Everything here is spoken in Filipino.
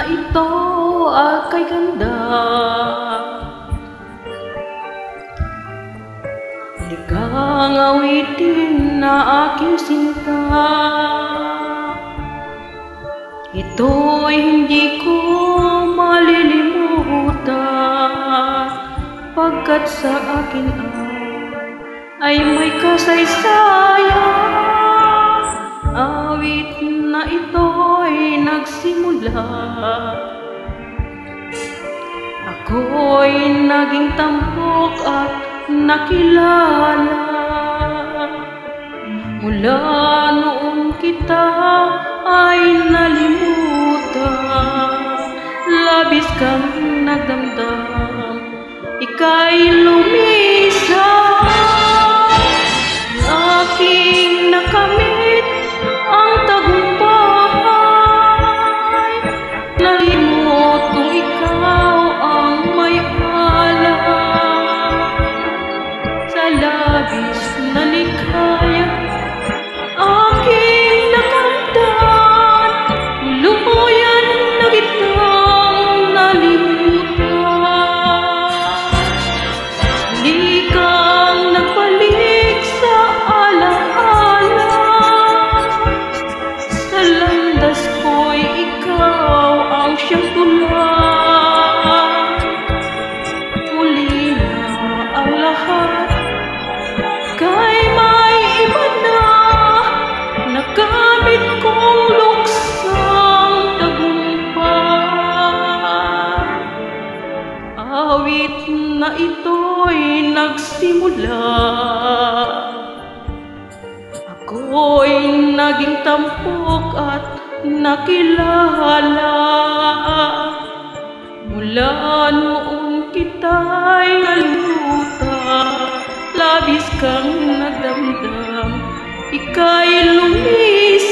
ito kay ganda. Ligang awitin na aking sinta, ito'y hindi ko malilimutan, pagkat sa akin ay may kasaysayan. Awit na ito'y nagsimula, ako'y naging tampok at nakilala. Mula noong kita ay nalimutan, labis kang nagdamdam, ika'y lumisan. Aking nakamit ang tagumpay, nalimot kung ikaw ang may alam. Sa labis na likaya aking nakamtan, lubuyan na kitang nalimutan. Hindi kang nagbalik sa alaala, sa landas ko'y ikaw ang siyang tulad. Muli na ang lahat, kay may iba na, nakamit kong luksang tagumpay. Awit na ito'y nagsimula, ako'y naging tampok at nakilala. Mula noong kita'y nalimutan, labis kang nagdamdam, ika'y lumis.